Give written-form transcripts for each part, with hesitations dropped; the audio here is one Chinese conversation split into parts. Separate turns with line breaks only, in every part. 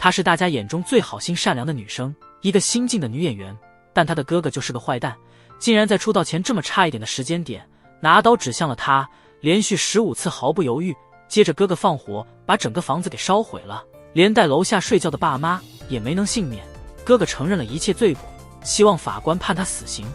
她是大家眼中最好心善良的女生，一个新晋的女演员，但她的哥哥就是个坏蛋，竟然在出道前这么差一点的时间点，拿刀指向了她，连续15次毫不犹豫。接着哥哥放火，把整个房子给烧毁了，连带楼下睡觉的爸妈也没能幸免。哥哥承认了一切罪过，希望法官判他死刑。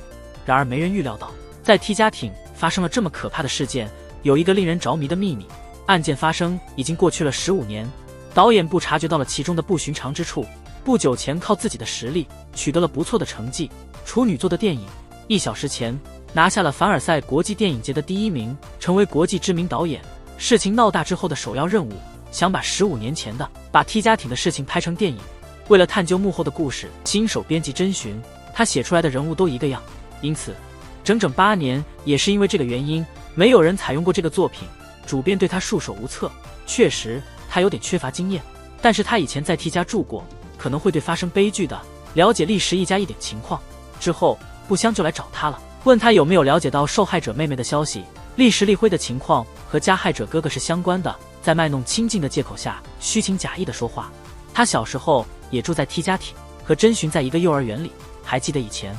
然而没人预料到，在 T 家庭发生了这么可怕的事件，有一个令人着迷的秘密。案件发生已经过去了15年，导演部察觉到了其中的不寻常之处。不久前靠自己的实力取得了不错的成绩，处女作的电影1小时前拿下了凡尔赛国际电影节的第1名，成为国际知名导演。事情闹大之后的首要任务，想把15年前的把 T 家庭的事情拍成电影。为了探究幕后的故事，新手编辑甄寻，他写出来的人物都一个样，因此整整8年，也是因为这个原因，没有人采用过这个作品。主编对他束手无策，确实他有点缺乏经验，但是他以前在 T 家住过，可能会对发生悲剧的了解历时一家一点情况。之后不香就来找他了，问他有没有了解到受害者妹妹的消息。历时立辉的情况和加害者哥哥是相关的，在卖弄亲近的借口下虚情假意的说话。他小时候也住在 T 家庭，和甄寻在一个幼儿园里。还记得以前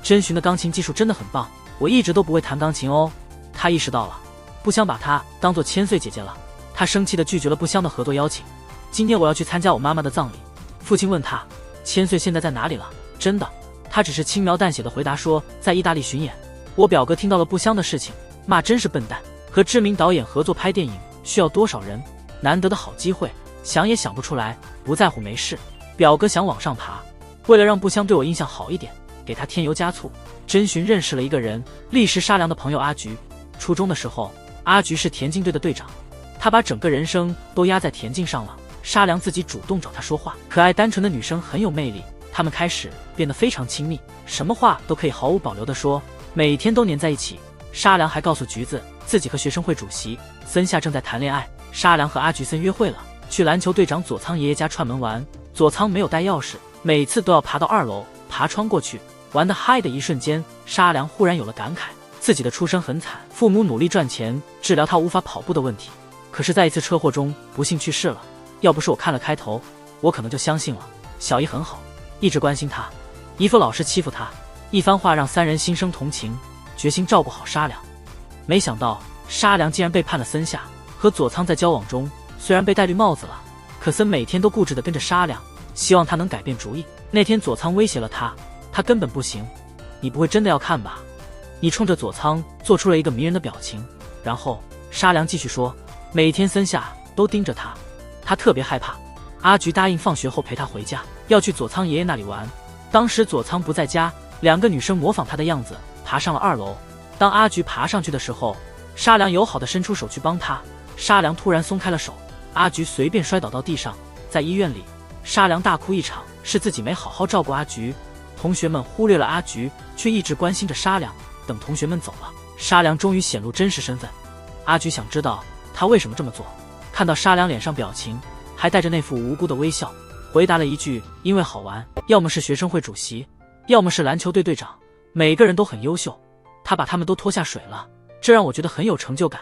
甄寻的钢琴技术真的很棒，我一直都不会弹钢琴哦。他意识到了不香把他当作千岁姐姐了，他生气地拒绝了不香的合作邀请。今天我要去参加我妈妈的葬礼。父亲问他千岁现在在哪里了？真的，他只是轻描淡写的回答说在意大利巡演。我表哥听到了不香的事情，骂真是笨蛋，和知名导演合作拍电影需要多少人？难得的好机会，想也想不出来。不在乎没事，表哥想往上爬。为了让不香对我印象好一点，给他添油加醋。甄寻认识了一个人，历时沙良的朋友阿菊。初中的时候，阿菊是田径队的队长，他把整个人生都压在田径上了。沙良自己主动找他说话，可爱单纯的女生很有魅力，他们开始变得非常亲密，什么话都可以毫无保留地说，每天都黏在一起。沙良还告诉橘子，自己和学生会主席森夏正在谈恋爱。沙良和阿菊森约会了，去篮球队长佐仓爷爷家串门玩。佐仓没有带钥匙，每次都要爬到2楼，爬窗过去。玩得嗨的一瞬间，沙良忽然有了感慨，自己的出身很惨，父母努力赚钱治疗他无法跑步的问题，可是在一次车祸中不幸去世了。要不是我看了开头，我可能就相信了小姨很好，一直关心他，姨夫老是欺负他。一番话让3人心生同情，决心照顾好沙良。没想到沙良竟然背叛了森夏，和佐仓在交往中虽然被戴绿帽子了，可森每天都固执地跟着沙良，希望他能改变主意。那天佐仓威胁了他，他根本不行。你不会真的要看吧？你冲着佐仓做出了一个迷人的表情。然后沙良继续说，每天森夏都盯着他，他特别害怕。阿菊答应放学后陪他回家，要去佐仓爷爷那里玩。当时佐仓不在家，2个女生模仿他的样子爬上了2楼。当阿菊爬上去的时候，沙良友好地伸出手去帮他，沙良突然松开了手，阿菊随便摔倒到地上。在医院里，沙良大哭一场，是自己没好好照顾阿菊。同学们忽略了阿菊，却一直关心着沙良。等同学们走了，沙良终于显露真实身份。阿菊想知道他为什么这么做，看到沙良脸上表情还带着那副无辜的微笑，回答了一句因为好玩。要么是学生会主席，要么是篮球队队长，每个人都很优秀，他把他们都拖下水了，这让我觉得很有成就感，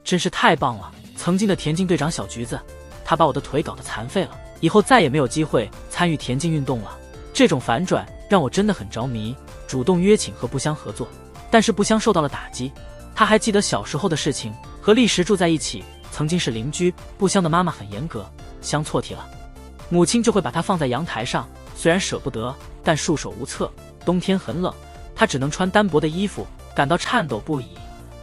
真是太棒了。曾经的田径队长小橘子，他把我的腿搞得残废了，以后再也没有机会参与田径运动了。这种反转让我真的很着迷，主动约请和不香合作。但是不香受到了打击，他还记得小时候的事情，和历时住在一起，曾经是邻居。不香的妈妈很严格，香错题了，母亲就会把她放在阳台上，虽然舍不得，但束手无策。冬天很冷，她只能穿单薄的衣服，感到颤抖不已。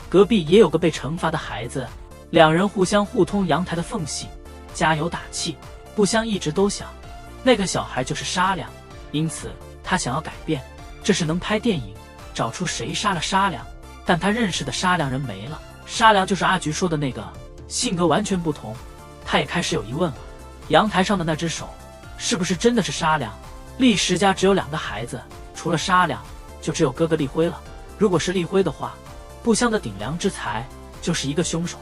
隔壁也有个被惩罚的孩子，2人互相互通阳台的缝隙，加油打气。不香一直都想，那个小孩就是沙良，因此他想要改变，这是能拍电影，找出谁杀了沙良。但他认识的沙良人没了，沙良就是阿菊说的那个，性格完全不同。他也开始有疑问了，阳台上的那只手是不是真的是沙良？厉石家只有2个孩子，除了沙良就只有哥哥厉辉了。如果是厉辉的话，不香的顶梁之才就是一个凶手。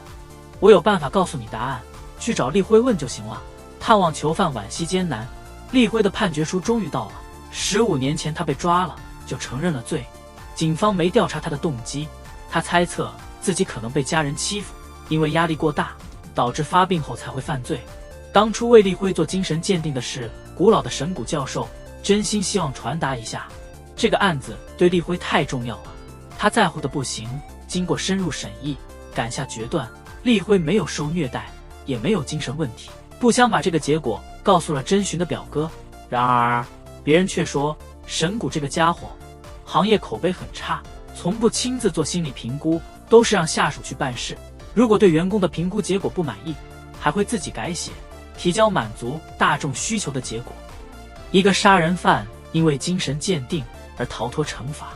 我有办法告诉你答案，去找厉辉问就行了。探望囚犯惋惜艰难，厉辉的判决书终于到了。15年前他被抓了，就承认了罪。警方没调查他的动机，他猜测自己可能被家人欺负，因为压力过大，导致发病后才会犯罪。当初为立辉做精神鉴定的是古老的神谷教授，真心希望传达一下，这个案子对立辉太重要了，他在乎的不行。经过深入审议，赶下决断，立辉没有受虐待，也没有精神问题。不香把这个结果告诉了真寻的表哥，然而别人却说神谷这个家伙行业口碑很差，从不亲自做心理评估，都是让下属去办事，如果对员工的评估结果不满意，还会自己改写提交满足大众需求的结果。一个杀人犯因为精神鉴定而逃脱惩罚，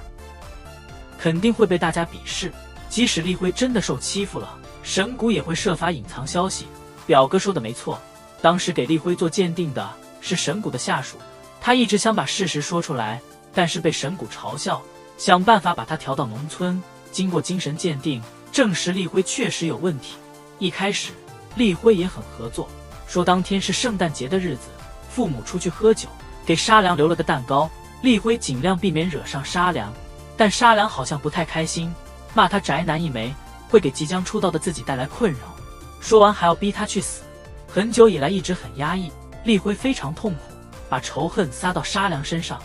肯定会被大家鄙视。即使立辉真的受欺负了，神谷也会设法隐藏消息。表哥说的没错，当时给立辉做鉴定的是神谷的下属，他一直想把事实说出来，但是被神谷嘲笑，想办法把他调到农村。经过精神鉴定，证实立辉确实有问题。一开始立辉也很合作，说当天是圣诞节的日子，父母出去喝酒，给沙良留了个蛋糕，立辉尽量避免惹上沙良，但沙良好像不太开心，骂他宅男一枚，会给即将出道的自己带来困扰，说完还要逼他去死。很久以来一直很压抑，立辉非常痛苦，把仇恨撒到沙良身上。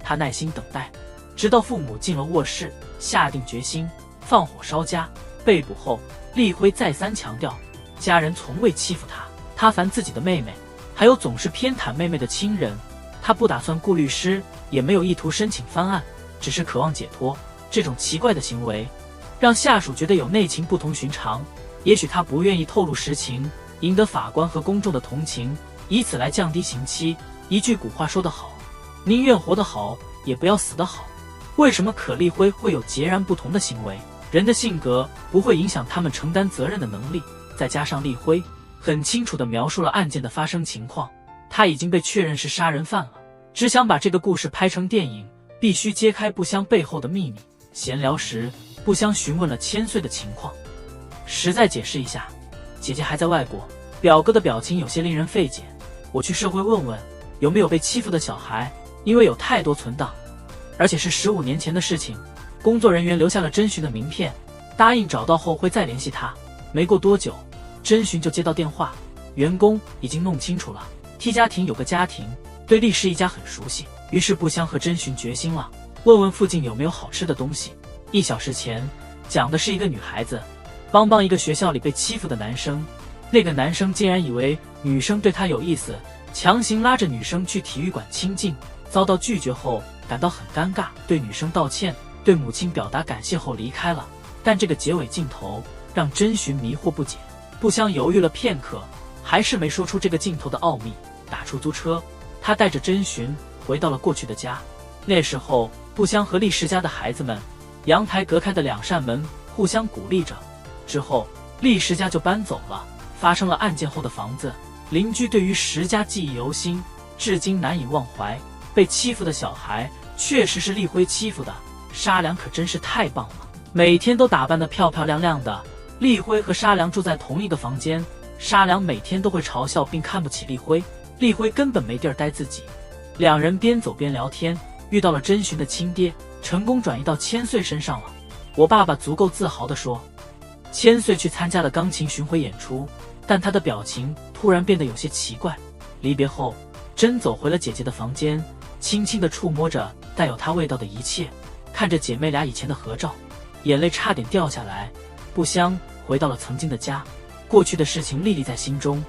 他耐心等待，直到父母进了卧室，下定决心放火烧家。被捕后，立辉再三强调，家人从未欺负他，他烦自己的妹妹，还有总是偏袒妹妹的亲人。他不打算雇律师，也没有意图申请翻案，只是渴望解脱。这种奇怪的行为让下属觉得有内情不同寻常，也许他不愿意透露实情，赢得法官和公众的同情，以此来降低刑期。一句古话说得好，宁愿活得好，也不要死得好。为什么可立辉会有截然不同的行为？人的性格不会影响他们承担责任的能力，再加上立辉很清楚地描述了案件的发生情况，他已经被确认是杀人犯了，只想把这个故事拍成电影，必须揭开不香背后的秘密。闲聊时，不香询问了千岁的情况，实在解释一下，姐姐还在外国。表哥的表情有些令人费解，我去社会问问有没有被欺负的小孩，因为有太多存档，而且是15年前的事情。工作人员留下了真寻的名片，答应找到后会再联系他。没过多久，真寻就接到电话，员工已经弄清楚了 T 家庭有个家庭对厉氏一家很熟悉，于是不香和真寻决心了，问问附近有没有好吃的东西。1小时前讲的是一个女孩子帮一个学校里被欺负的男生，那个男生竟然以为女生对他有意思，强行拉着女生去体育馆亲近，遭到拒绝后感到很尴尬，对女生道歉，对母亲表达感谢后离开了。但这个结尾镜头让真寻迷惑不解，不香犹豫了片刻，还是没说出这个镜头的奥秘。打出租车，他带着真寻回到了过去的家。那时候不香和厉氏家的孩子们，阳台隔开的2扇门互相鼓励着。之后厉氏家就搬走了，发生了案件后的房子，邻居对于石家记忆犹新，至今难以忘怀。被欺负的小孩确实是立辉欺负的，沙良可真是太棒了，每天都打扮得漂漂亮亮的。立辉和沙良住在同一个房间，沙良每天都会嘲笑并看不起立辉，立辉根本没地儿待自己。两人边走边聊天，遇到了真寻的亲爹，成功转移到千岁身上了。我爸爸足够自豪地说。千岁去参加了钢琴巡回演出，但他的表情突然变得有些奇怪。离别后，真走回了姐姐的房间，轻轻地触摸着带有她味道的一切，看着姐妹俩以前的合照，眼泪差点掉下来。不香回到了曾经的家，过去的事情历历在心中。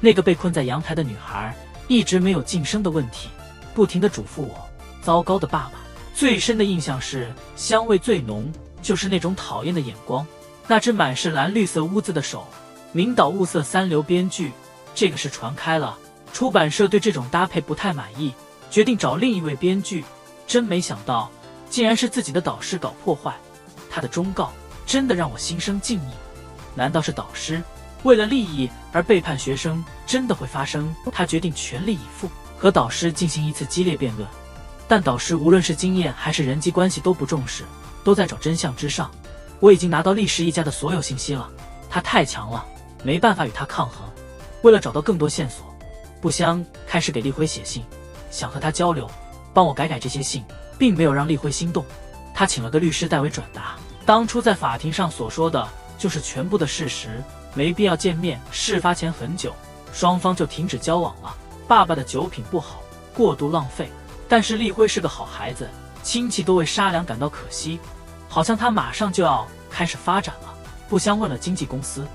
那个被困在阳台的女孩一直没有晋升的问题，不停地嘱咐我。糟糕的爸爸，最深的印象是香味最浓，就是那种讨厌的眼光，那只满是蓝绿色污渍的手。名导物色3流编剧，这个事传开了，出版社对这种搭配不太满意，决定找另一位编剧。真没想到，竟然是自己的导师搞破坏。他的忠告真的让我心生敬意。难道是导师为了利益而背叛学生真的会发生？他决定全力以赴和导师进行一次激烈辩论，但导师无论是经验还是人际关系都不重视，都在找真相之上。我已经拿到厉氏一家的所有信息了，他太强了，没办法与他抗衡。为了找到更多线索，不香开始给立辉写信，想和他交流，帮我改这些信，并没有让立辉心动。他请了个律师代为转达，当初在法庭上所说的就是全部的事实，没必要见面。事发前很久，双方就停止交往了。爸爸的酒品不好，过度浪费，但是立辉是个好孩子，亲戚都为沙良感到可惜，好像他马上就要开始发展了。不相问了经纪公司，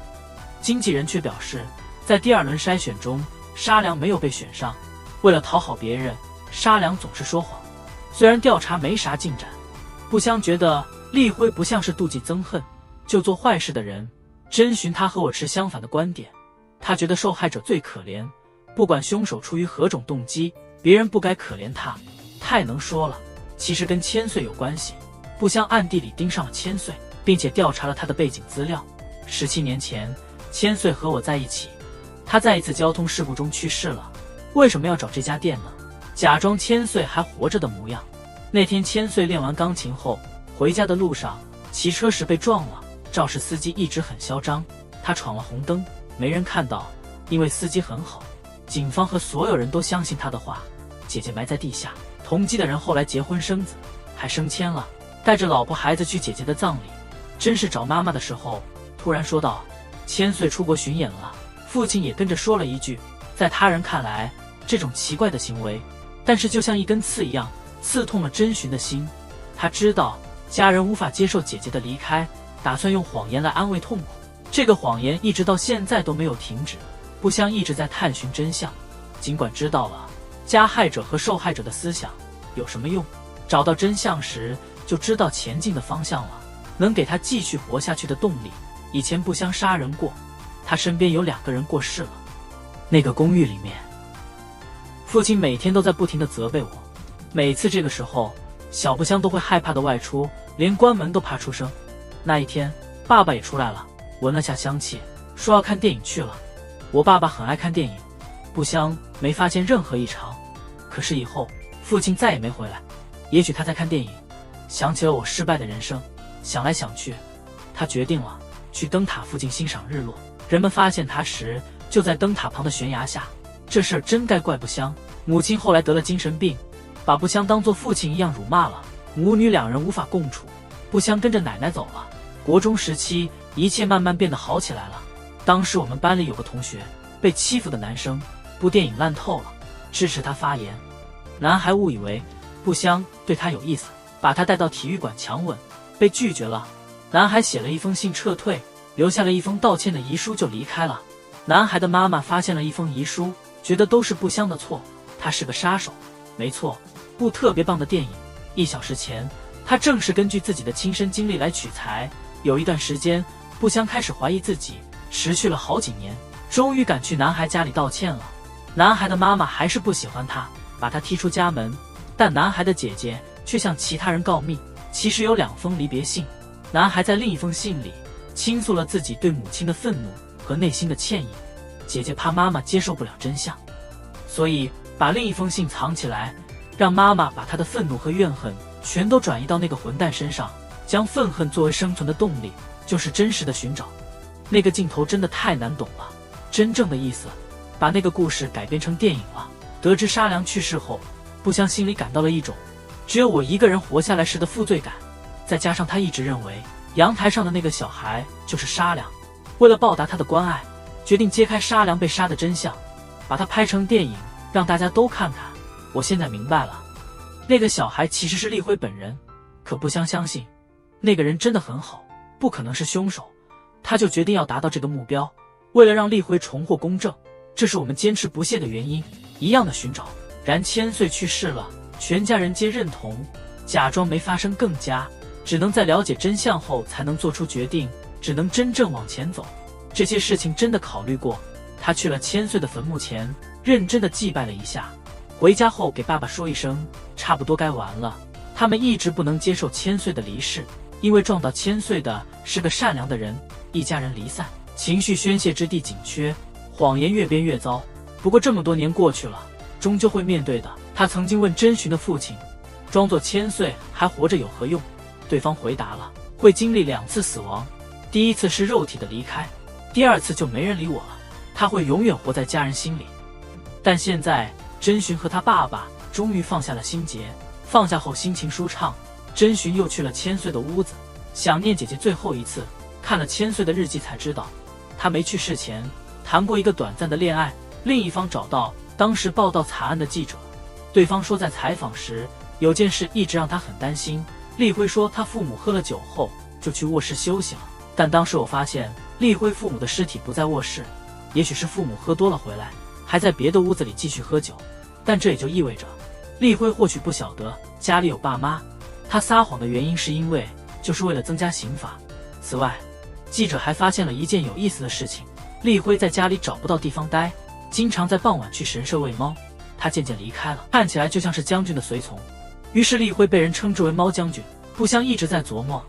经纪人却表示，在第2轮筛选中，沙良没有被选上。为了讨好别人，沙良总是说谎。虽然调查没啥进展，不香觉得立辉不像是妒忌憎恨就做坏事的人。真寻他和我持相反的观点，他觉得受害者最可怜，不管凶手出于何种动机，别人不该可怜他。太能说了，其实跟千岁有关系。不香暗地里盯上了千岁，并且调查了他的背景资料。17年前，千岁和我在一起，他在一次交通事故中去世了。为什么要找这家店呢？假装千岁还活着的模样。那天千岁练完钢琴后，回家的路上骑车时被撞了。肇事司机一直很嚣张，他闯了红灯，没人看到，因为司机很好。警方和所有人都相信他的话。姐姐埋在地下，同机的人后来结婚生子，还升迁了，带着老婆孩子去姐姐的葬礼。真是找妈妈的时候，突然说道：“千岁出国巡演了。”父亲也跟着说了一句，在他人看来，这种奇怪的行为，但是就像一根刺一样，刺痛了真寻的心。他知道家人无法接受姐姐的离开，打算用谎言来安慰痛苦。这个谎言一直到现在都没有停止。不香一直在探寻真相，尽管知道了加害者和受害者的思想有什么用，找到真相时就知道前进的方向了，能给他继续活下去的动力。以前不香杀人过，他身边有2个人过世了。那个公寓里面，父亲每天都在不停地责备我。每次这个时候，小不香都会害怕的外出，连关门都怕出声。那一天，爸爸也出来了，闻了下香气，说要看电影去了。我爸爸很爱看电影，不香没发现任何异常。可是以后，父亲再也没回来。也许他在看电影，想起了我失败的人生。想来想去，他决定了去灯塔附近欣赏日落。人们发现他时，就在灯塔旁的悬崖下。这事儿真该怪不香。母亲后来得了精神病，把不香当作父亲一样辱骂了，母女2人无法共处。不香跟着奶奶走了。国中时期，一切慢慢变得好起来了。当时我们班里有个同学被欺负的男生，部电影烂透了，支持他发言。男孩误以为不香对他有意思，把他带到体育馆强吻，被拒绝了。男孩写了一封信撤退，留下了一封道歉的遗书就离开了。男孩的妈妈发现了一封遗书，觉得都是不香的错，他是个杀手。没错，部特别棒的电影，1小时前他正是根据自己的亲身经历来取材。有一段时间，不香开始怀疑自己，持续了好几年，终于赶去男孩家里道歉了。男孩的妈妈还是不喜欢他，把他踢出家门。但男孩的姐姐却向其他人告密，其实有2封离别信。男孩在另一封信里倾诉了自己对母亲的愤怒和内心的歉意。姐姐怕妈妈接受不了真相，所以把另一封信藏起来，让妈妈把她的愤怒和怨恨全都转移到那个混蛋身上，将愤恨作为生存的动力，就是真实的寻找。那个镜头真的太难懂了，真正的意思把那个故事改编成电影了。得知沙良去世后，不香心里感到了一种只有我一个人活下来时的负罪感，再加上他一直认为阳台上的那个小孩就是沙良。为了报答他的关爱，决定揭开沙良被杀的真相，把它拍成电影让大家都看看。我现在明白了，那个小孩其实是立辉本人。可不香相信那个人真的很好，不可能是凶手。他就决定要达到这个目标，为了让立辉重获公正，这是我们坚持不懈的原因。一样的寻找。然千岁去世了，全家人皆认同，假装没发生更佳，只能在了解真相后才能做出决定，只能真正往前走。这些事情真的考虑过。他去了千岁的坟墓前，认真的祭拜了一下，回家后给爸爸说一声差不多该完了。他们一直不能接受千岁的离世，因为撞到千岁的是个善良的人。一家人离散，情绪宣泄之地紧缺，谎言越编越糟。不过这么多年过去了，终究会面对的。他曾经问真寻的父亲，装作千岁还活着有何用？对方回答了，会经历2次死亡，第一次是肉体的离开，第2次就没人理我了。他会永远活在家人心里。但现在真寻和他爸爸终于放下了心结，放下后心情舒畅。真寻又去了千岁的屋子，想念姐姐最后一次。看了千岁的日记才知道，他没去世前谈过一个短暂的恋爱，另一方找到当时报道惨案的记者，对方说在采访时有件事一直让他很担心。立辉说他父母喝了酒后就去卧室休息了，但当时我发现立辉父母的尸体不在卧室，也许是父母喝多了回来，还在别的屋子里继续喝酒，但这也就意味着立辉或许不晓得家里有爸妈，他撒谎的原因是因为就是为了增加刑罚。此外，记者还发现了一件有意思的事情，立辉在家里找不到地方待，经常在傍晚去神社喂猫，他渐渐离开了，看起来就像是将军的随从。于是立辉被人称之为猫将军。不香一直在琢磨，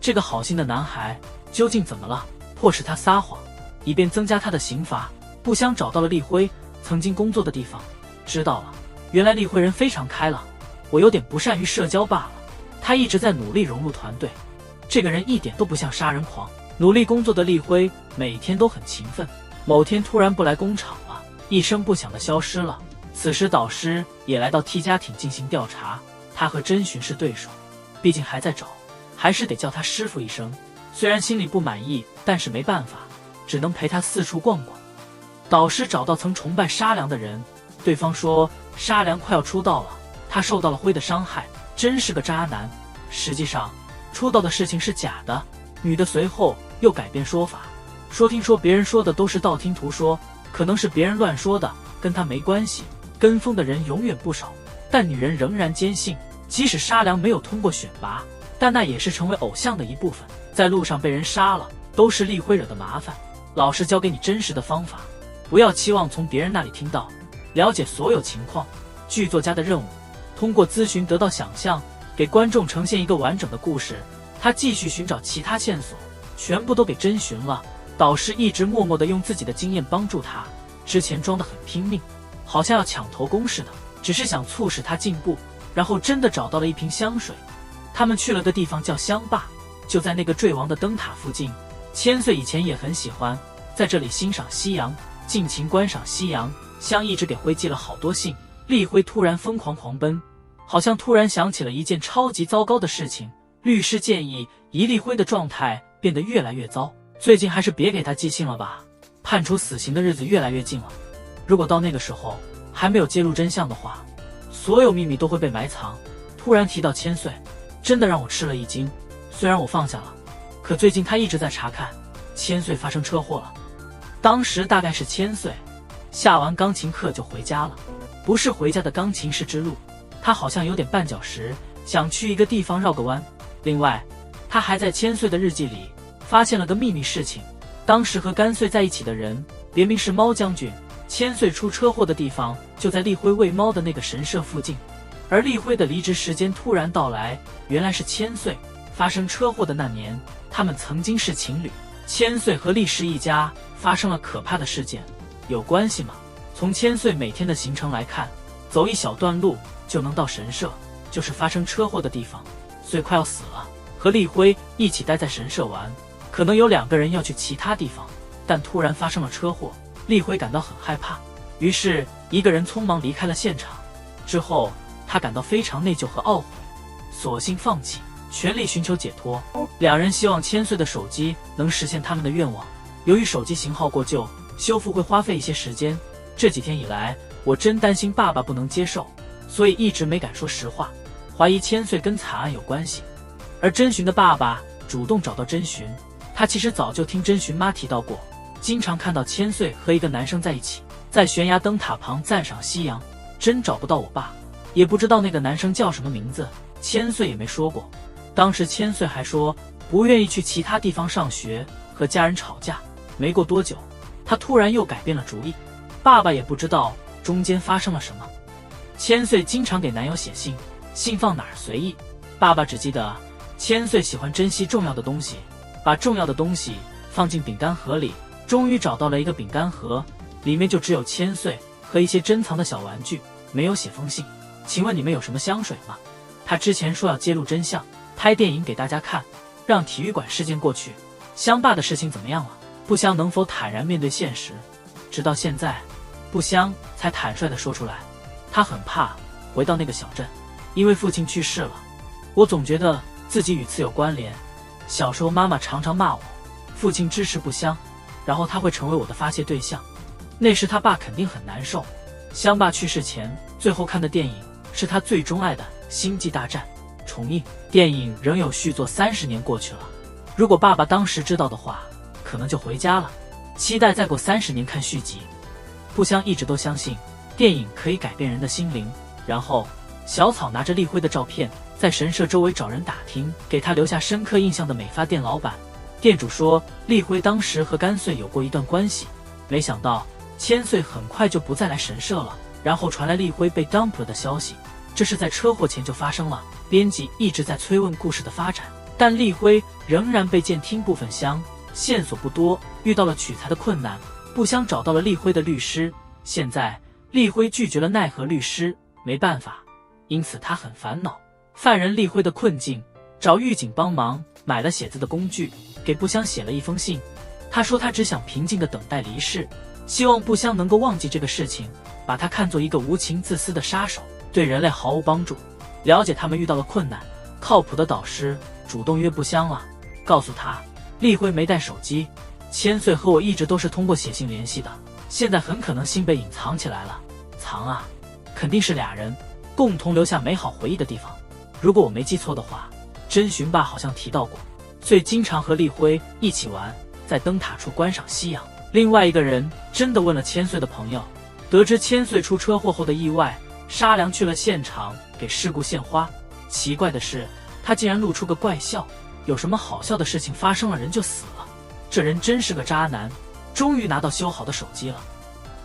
这个好心的男孩究竟怎么了，迫使他撒谎，以便增加他的刑罚。不香找到了立辉曾经工作的地方，知道了，原来立辉人非常开朗，我有点不善于社交罢了。他一直在努力融入团队，这个人一点都不像杀人狂。努力工作的立辉每天都很勤奋，某天突然不来工厂了，一声不响地消失了。此时导师也来到 T 家庭进行调查，他和真寻是对手，毕竟还在找，还是得叫他师傅一声。虽然心里不满意，但是没办法，只能陪他四处逛逛。导师找到曾崇拜沙良的人，对方说沙良快要出道了，他受到了辉的伤害，真是个渣男。实际上出道的事情是假的。女的随后又改变说法，说听说别人说的都是道听途说，可能是别人乱说的，跟他没关系。跟风的人永远不少，但女人仍然坚信，即使沙良没有通过选拔，但那也是成为偶像的一部分。在路上被人杀了，都是立辉惹的麻烦。老师教给你真实的方法，不要期望从别人那里听到，了解所有情况。剧作家的任务，通过咨询得到想象，给观众呈现一个完整的故事。他继续寻找其他线索，全部都给真寻了。导师一直默默地用自己的经验帮助他，之前装得很拼命，好像要抢头功似的，只是想促使他进步。然后真的找到了一瓶香水，他们去了个地方叫香坝，就在那个坠亡的灯塔附近。千岁以前也很喜欢在这里欣赏夕阳，尽情观赏夕阳。香一直给辉寄了好多信。立辉突然疯狂狂奔，好像突然想起了一件超级糟糕的事情。律师建议一立辉的状态变得越来越糟，最近还是别给他寄信了吧，判处死刑的日子越来越近了。如果到那个时候还没有揭露真相的话，所有秘密都会被埋藏。突然提到千岁，真的让我吃了一惊。虽然我放下了，可最近他一直在查看。千岁发生车祸了，当时大概是千岁下完钢琴课就回家了，不是回家的钢琴师之路，他好像有点绊脚石，想去一个地方绕个弯。另外，他还在千岁的日记里发现了个秘密事情，当时和甘穗在一起的人别名是猫将军。千岁出车祸的地方就在立辉喂猫的那个神社附近，而立辉的离职时间突然到来，原来是千岁发生车祸的那年，他们曾经是情侣。千岁和立氏一家发生了可怕的事件，有关系吗？从千岁每天的行程来看，走一小段路就能到神社，就是发生车祸的地方。岁快要死了，和立辉一起待在神社玩，可能有2个人要去其他地方，但突然发生了车祸，立辉感到很害怕，于是一个人匆忙离开了现场。之后他感到非常内疚和懊悔，索性放弃，全力寻求解脱。2人希望千岁的手机能实现他们的愿望，由于手机型号过旧，修复会花费一些时间。这几天以来，我真担心爸爸不能接受，所以一直没敢说实话，怀疑千岁跟惨案有关系。而真寻的爸爸主动找到真寻，他其实早就听真寻妈提到过，经常看到千岁和一个男生在一起，在悬崖灯塔旁赞赏夕阳。真找不到我爸，也不知道那个男生叫什么名字，千岁也没说过。当时千岁还说不愿意去其他地方上学，和家人吵架。没过多久，他突然又改变了主意，爸爸也不知道中间发生了什么。千岁经常给男友写信，信放哪儿随意，爸爸只记得千岁喜欢珍惜重要的东西，把重要的东西放进饼干盒里。终于找到了一个饼干盒，里面就只有千岁和一些珍藏的小玩具，没有写封信。请问你们有什么香水吗？他之前说要揭露真相，拍电影给大家看，让体育馆事件过去。香爸的事情怎么样了？不香能否坦然面对现实？直到现在，不香才坦率地说出来，他很怕回到那个小镇，因为父亲去世了。我总觉得自己与此有关联。小时候妈妈常常骂我，父亲支持不香，然后他会成为我的发泄对象。那时他爸肯定很难受。香爸去世前，最后看的电影是他最钟爱的《星际大战》重映，电影仍有续作，30年过去了。如果爸爸当时知道的话，可能就回家了，期待再过30年看续集。不香一直都相信电影可以改变人的心灵。然后小草拿着立辉的照片，在神社周围找人打听，给他留下深刻印象的美发店老板。店主说立辉当时和甘穗有过一段关系，没想到千岁很快就不再来神社了。然后传来立辉被 dump 了的消息，这是在车祸前就发生了。编辑一直在催问故事的发展，但立辉仍然被监听部分香，线索不多，遇到了取材的困难。不香找到了立辉的律师，现在立辉拒绝了奈何律师，没办法，因此他很烦恼犯人立辉的困境，找狱警帮忙，买了写字的工具，给不香写了一封信。他说他只想平静地等待离世，希望不香能够忘记这个事情，把他看作一个无情自私的杀手，对人类毫无帮助。了解他们遇到了困难，靠谱的导师主动约不香了，告诉他立辉没带手机，千岁和我一直都是通过写信联系的，现在很可能信被隐藏起来了。藏啊，肯定是俩人共同留下美好回忆的地方。如果我没记错的话，真寻爸好像提到过，最经常和立辉一起玩，在灯塔处观赏夕阳。另外一个人真的问了千岁的朋友，得知千岁出车祸后的意外，沙良去了现场给事故献花。奇怪的是，他竟然露出个怪笑，有什么好笑的事情发生了人就死了？这人真是个渣男。终于拿到修好的手机了，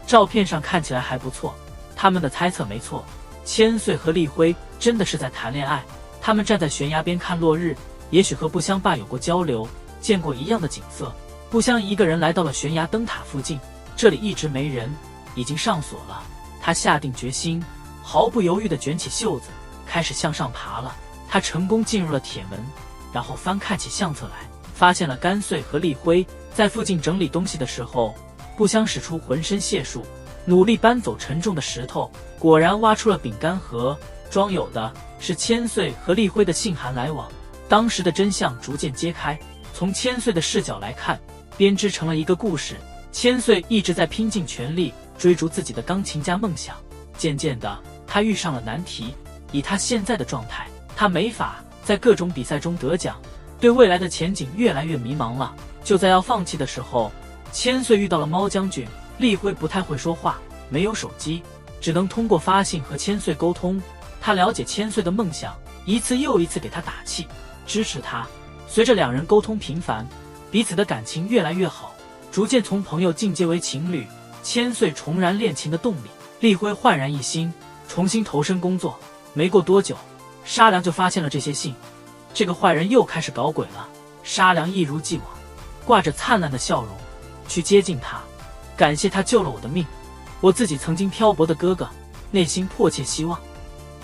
照片上看起来还不错。他们的猜测没错，千岁和立辉真的是在谈恋爱。他们站在悬崖边看落日，也许和不香爸有过交流，见过一样的景色。不香一个人来到了悬崖灯塔附近，这里一直没人，已经上锁了。他下定决心，毫不犹豫地卷起袖子，开始向上爬了。他成功进入了铁门，然后翻看起相册来，发现了甘穗和立辉在附近整理东西的时候，不香使出浑身解数，努力搬走沉重的石头，果然挖出了饼干盒，装有的是千岁和立辉的信函来往。当时的真相逐渐揭开，从千岁的视角来看，编织成了一个故事。千岁一直在拼尽全力追逐自己的钢琴家梦想，渐渐的他遇上了难题。以他现在的状态，他没法在各种比赛中得奖，对未来的前景越来越迷茫了。就在要放弃的时候，千岁遇到了猫将军。立辉不太会说话，没有手机，只能通过发信和千岁沟通。他了解千岁的梦想，一次又一次给他打气，支持他。随着两人沟通频繁，彼此的感情越来越好，逐渐从朋友进阶为情侣。千岁重燃恋情的动力，立辉焕然一新，重新投身工作。没过多久，沙良就发现了这些信，这个坏人又开始搞鬼了。沙良一如既往，挂着灿烂的笑容去接近他，感谢他救了我的命，我自己曾经漂泊的哥哥，内心迫切希望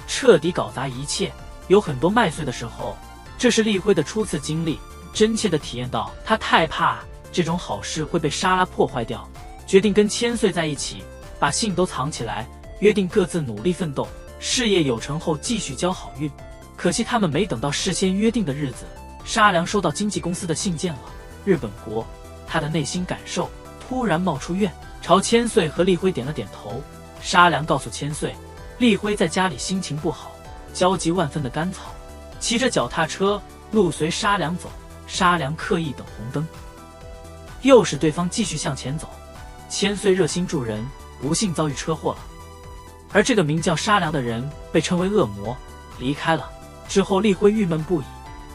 彻底搞砸一切。有很多麦穗的时候，这是立辉的初次经历，真切地体验到他太怕这种好事会被沙拉破坏掉，决定跟千岁在一起，把信都藏起来，约定各自努力奋斗，事业有成后继续交好运。可惜他们没等到事先约定的日子，沙良收到经纪公司的信件了。日本国，他的内心感受突然冒出怨，朝千岁和立辉点了点头。沙良告诉千岁，立辉在家里心情不好，焦急万分的甘草，骑着脚踏车路随沙良走。沙良刻意等红灯，诱使对方继续向前走。千岁热心助人，不幸遭遇车祸了，而这个名叫沙良的人被称为恶魔，离开了。之后立辉郁闷不已，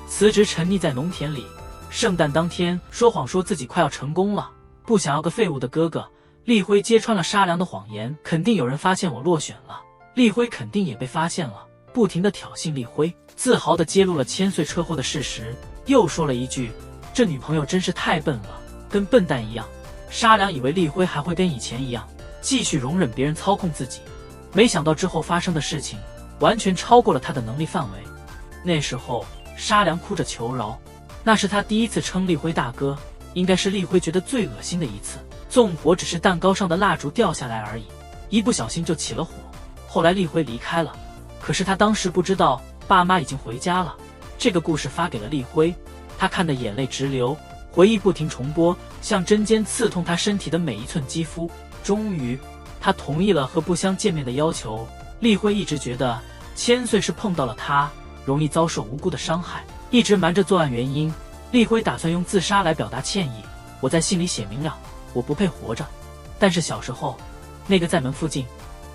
辞职沉溺在农田里。圣诞当天说谎说自己快要成功了，不想要个废物的哥哥。立辉揭穿了沙良的谎言，肯定有人发现我落选了，立辉肯定也被发现了，不停地挑衅立辉，自豪地揭露了千岁车祸的事实，又说了一句，这女朋友真是太笨了，跟笨蛋一样。沙良以为立辉还会跟以前一样，继续容忍别人操控自己，没想到之后发生的事情完全超过了他的能力范围。那时候沙良哭着求饶，那是他第一次称立辉大哥，应该是立辉觉得最恶心的一次。纵火只是蛋糕上的蜡烛掉下来而已，一不小心就起了火。后来立辉离开了，可是他当时不知道爸妈已经回家了。这个故事发给了立辉，他看得眼泪直流，回忆不停重播，像针尖刺痛他身体的每一寸肌肤。终于，他同意了和不相见面的要求。丽辉一直觉得千岁是碰到了他，容易遭受无辜的伤害，一直瞒着作案原因。丽辉打算用自杀来表达歉意。我在信里写明了，我不配活着。但是小时候，那个在门附近，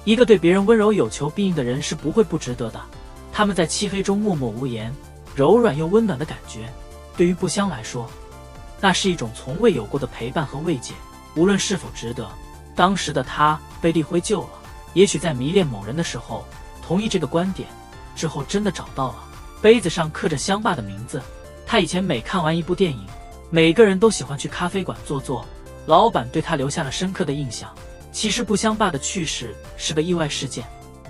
一个对别人温柔有求必应的人是不会不值得的。他们在漆黑中默默无言，柔软又温暖的感觉，对于不香来说，那是一种从未有过的陪伴和慰藉。无论是否值得，当时的他被丽辉救了。也许在迷恋某人的时候同意这个观点，之后真的找到了。杯子上刻着香爸的名字。他以前每看完一部电影，每个人都喜欢去咖啡馆坐坐，老板对他留下了深刻的印象。其实不香爸的去世是个意外事件。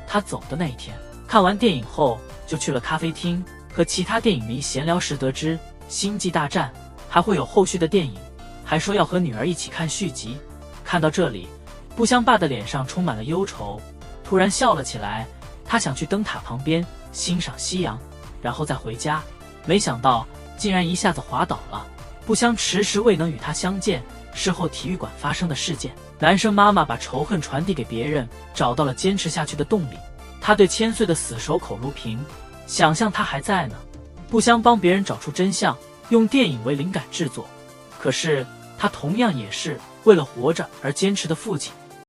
他走的那一天，看完电影后就去了咖啡厅，和其他电影迷闲聊时得知星际大战还会有后续的电影，还说要和女儿一起看续集。看到这里，不香爸的脸上充满了忧愁，突然笑了起来。他想去灯塔旁边欣赏夕阳，然后再回家，没想到竟然一下子滑倒了。不香迟迟未能与他相见，事后体育馆发生的事件，男生妈妈把仇恨传递给别人，找到了坚持下去的动力。他对千岁的死守口如瓶，想象他还在呢。不香帮别人找出真相，用电影为灵感制作，可是他同样也是为了活着而坚持的父亲。